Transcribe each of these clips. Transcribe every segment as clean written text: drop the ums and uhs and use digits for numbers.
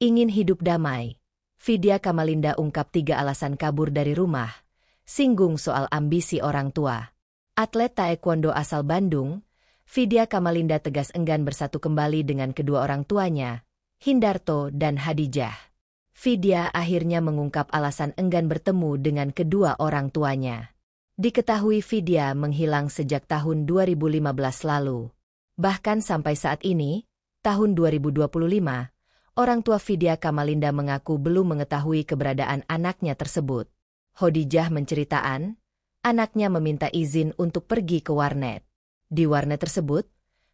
Ingin hidup damai. Vidya Kamalinda ungkap 3 alasan kabur dari rumah. Singgung soal ambisi orang tua. Atlet taekwondo asal Bandung, Vidya Kamalinda tegas enggan bersatu kembali dengan kedua orang tuanya, Hindarto dan Hadijah. Vidya akhirnya mengungkap alasan enggan bertemu dengan kedua orang tuanya. Diketahui Vidya menghilang sejak tahun 2015 lalu. Bahkan sampai saat ini, tahun 2025, orang tua Vidya Kamalinda mengaku belum mengetahui keberadaan anaknya tersebut. Hadijah menceritakan, anaknya meminta izin untuk pergi ke warnet. Di warnet tersebut,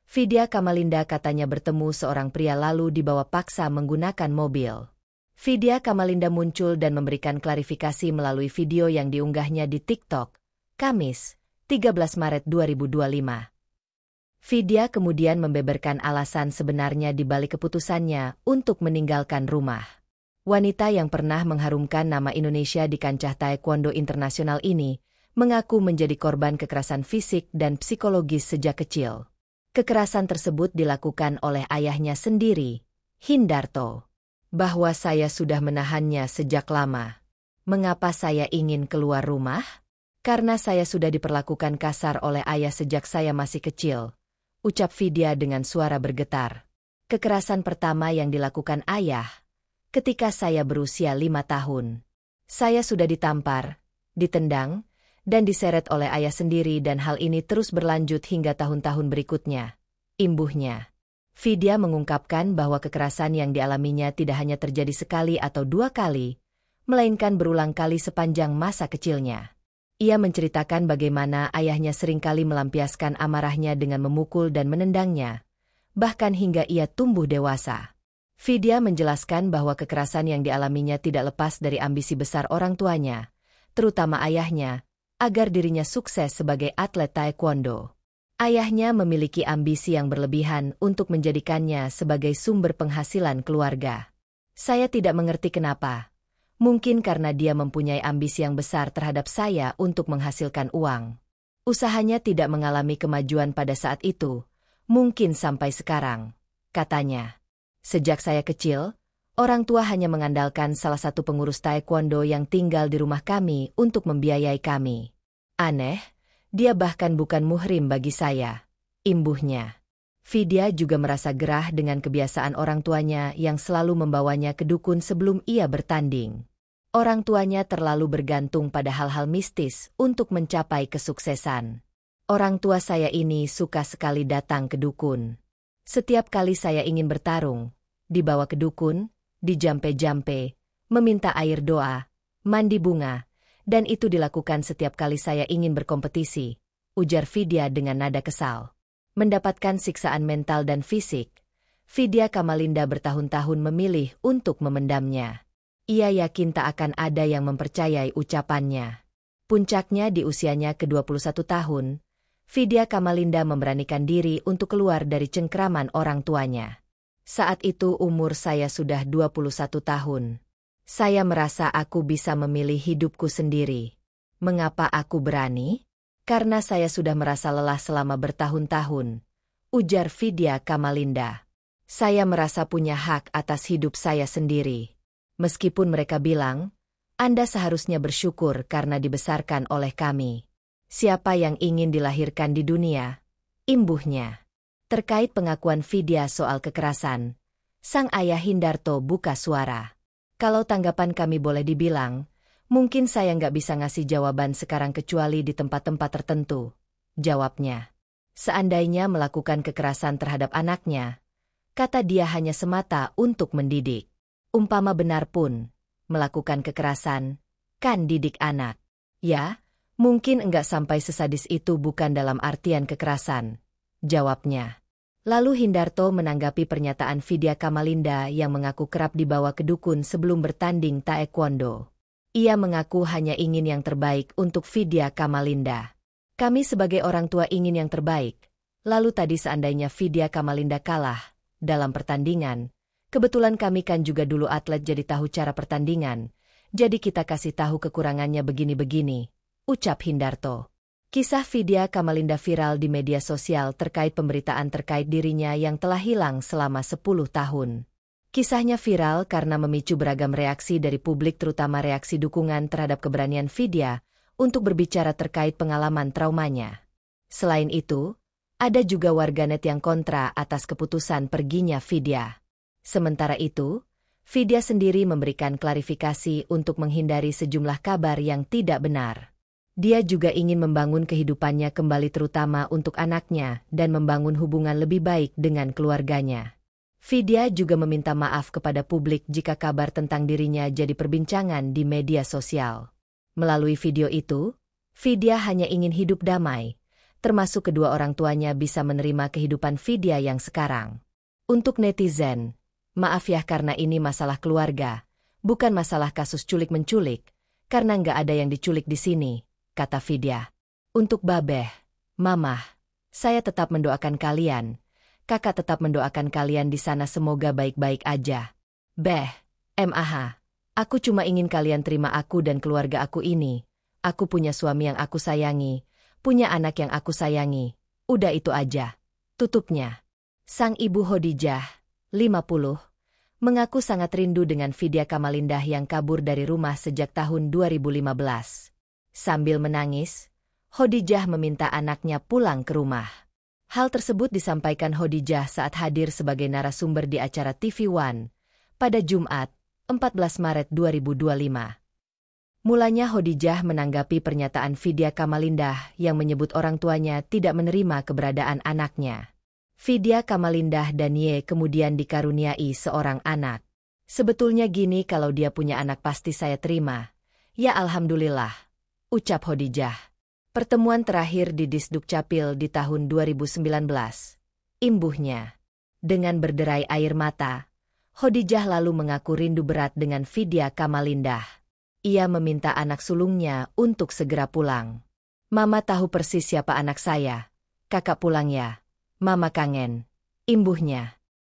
Vidya Kamalinda katanya bertemu seorang pria lalu dibawa paksa menggunakan mobil. Vidya Kamalinda muncul dan memberikan klarifikasi melalui video yang diunggahnya di TikTok, Kamis, 13 Maret 2025. Vidya kemudian membeberkan alasan sebenarnya di balik keputusannya untuk meninggalkan rumah. Wanita yang pernah mengharumkan nama Indonesia di kancah taekwondo internasional ini mengaku menjadi korban kekerasan fisik dan psikologis sejak kecil. Kekerasan tersebut dilakukan oleh ayahnya sendiri, Hindarto. Bahwa saya sudah menahannya sejak lama. Mengapa saya ingin keluar rumah? Karena saya sudah diperlakukan kasar oleh ayah sejak saya masih kecil, ucap Vidya dengan suara bergetar. Kekerasan pertama yang dilakukan ayah ketika saya berusia 5 tahun. Saya sudah ditampar, ditendang, dan diseret oleh ayah sendiri dan hal ini terus berlanjut hingga tahun-tahun berikutnya. Imbuhnya. Vidya mengungkapkan bahwa kekerasan yang dialaminya tidak hanya terjadi sekali atau 2 kali, melainkan berulang kali sepanjang masa kecilnya. Ia menceritakan bagaimana ayahnya seringkali melampiaskan amarahnya dengan memukul dan menendangnya, bahkan hingga ia tumbuh dewasa. Vidya menjelaskan bahwa kekerasan yang dialaminya tidak lepas dari ambisi besar orang tuanya, terutama ayahnya, agar dirinya sukses sebagai atlet taekwondo. Ayahnya memiliki ambisi yang berlebihan untuk menjadikannya sebagai sumber penghasilan keluarga. Saya tidak mengerti kenapa. Mungkin karena dia mempunyai ambisi yang besar terhadap saya untuk menghasilkan uang. Usahanya tidak mengalami kemajuan pada saat itu, mungkin sampai sekarang, katanya. Sejak saya kecil, orang tua hanya mengandalkan salah satu pengurus taekwondo yang tinggal di rumah kami untuk membiayai kami. Aneh, dia bahkan bukan muhrim bagi saya, imbuhnya. Vidya juga merasa gerah dengan kebiasaan orang tuanya yang selalu membawanya ke dukun sebelum ia bertanding. Orang tuanya terlalu bergantung pada hal-hal mistis untuk mencapai kesuksesan. Orang tua saya ini suka sekali datang ke dukun. Setiap kali saya ingin bertarung, dibawa ke dukun, dijampe-jampe, meminta air doa, mandi bunga, dan itu dilakukan setiap kali saya ingin berkompetisi, ujar Vidya dengan nada kesal. Mendapatkan siksaan mental dan fisik, Vidya Kamalinda bertahun-tahun memilih untuk memendamnya. Ia yakin tak akan ada yang mempercayai ucapannya. Puncaknya di usianya ke-21 tahun, Vidya Kamalinda memberanikan diri untuk keluar dari cengkraman orang tuanya. Saat itu umur saya sudah 21 tahun. Saya merasa aku bisa memilih hidupku sendiri. Mengapa aku berani? Karena saya sudah merasa lelah selama bertahun-tahun, ujar Vidya Kamalinda. Saya merasa punya hak atas hidup saya sendiri. Meskipun mereka bilang, Anda seharusnya bersyukur karena dibesarkan oleh kami. Siapa yang ingin dilahirkan di dunia? Imbuhnya. Terkait pengakuan Vidya soal kekerasan, sang ayah Hindarto buka suara. Kalau tanggapan kami boleh dibilang, mungkin saya nggak bisa ngasih jawaban sekarang kecuali di tempat-tempat tertentu, jawabnya. Seandainya melakukan kekerasan terhadap anaknya, kata dia hanya semata untuk mendidik. Umpama benar pun, melakukan kekerasan, kan didik anak. Ya, mungkin enggak sampai sesadis itu bukan dalam artian kekerasan, jawabnya. Lalu Hindarto menanggapi pernyataan Vidya Kamalinda yang mengaku kerap dibawa ke dukun sebelum bertanding taekwondo. Ia mengaku hanya ingin yang terbaik untuk Vidya Kamalinda. Kami sebagai orang tua ingin yang terbaik. Lalu tadi seandainya Vidya Kamalinda kalah dalam pertandingan, kebetulan kami kan juga dulu atlet jadi tahu cara pertandingan, jadi kita kasih tahu kekurangannya begini-begini, ucap Hindarto. Kisah Vidya Kamalinda viral di media sosial terkait pemberitaan terkait dirinya yang telah hilang selama 10 tahun. Kisahnya viral karena memicu beragam reaksi dari publik, terutama reaksi dukungan terhadap keberanian Vidya untuk berbicara terkait pengalaman traumanya. Selain itu, ada juga warganet yang kontra atas keputusan perginya Vidya. Sementara itu, Vidya sendiri memberikan klarifikasi untuk menghindari sejumlah kabar yang tidak benar. Dia juga ingin membangun kehidupannya kembali, terutama untuk anaknya, dan membangun hubungan lebih baik dengan keluarganya. Vidya juga meminta maaf kepada publik jika kabar tentang dirinya jadi perbincangan di media sosial. Melalui video itu, Vidya hanya ingin hidup damai, termasuk kedua orang tuanya bisa menerima kehidupan Vidya yang sekarang. Untuk netizen, maaf ya karena ini masalah keluarga, bukan masalah kasus culik-menculik, karena nggak ada yang diculik di sini, kata Vidya. Untuk Babeh, Mamah, saya tetap mendoakan kalian. Kakak tetap mendoakan kalian di sana, semoga baik-baik aja. Beh, MAH, aku cuma ingin kalian terima aku dan keluarga aku ini. Aku punya suami yang aku sayangi, punya anak yang aku sayangi. Udah itu aja. Tutupnya. Sang ibu Khadijah, 50, mengaku sangat rindu dengan Vidya Kamalindah yang kabur dari rumah sejak tahun 2015. Sambil menangis, Khadijah meminta anaknya pulang ke rumah. Hal tersebut disampaikan Khadijah saat hadir sebagai narasumber di acara TV One pada Jumat, 14 Maret 2025. Mulanya Khadijah menanggapi pernyataan Vidya Kamalindah yang menyebut orang tuanya tidak menerima keberadaan anaknya. Vidya Kamalindah dan Ye kemudian dikaruniai seorang anak. Sebetulnya gini, kalau dia punya anak pasti saya terima. Ya alhamdulillah, ucap Khadijah. Pertemuan terakhir di Disdukcapil di tahun 2019. Imbuhnya. Dengan berderai air mata, Khadijah lalu mengaku rindu berat dengan Vidya Kamalindah. Ia meminta anak sulungnya untuk segera pulang. Mama tahu persis siapa anak saya. Kakak pulang ya. Mama kangen. Imbuhnya.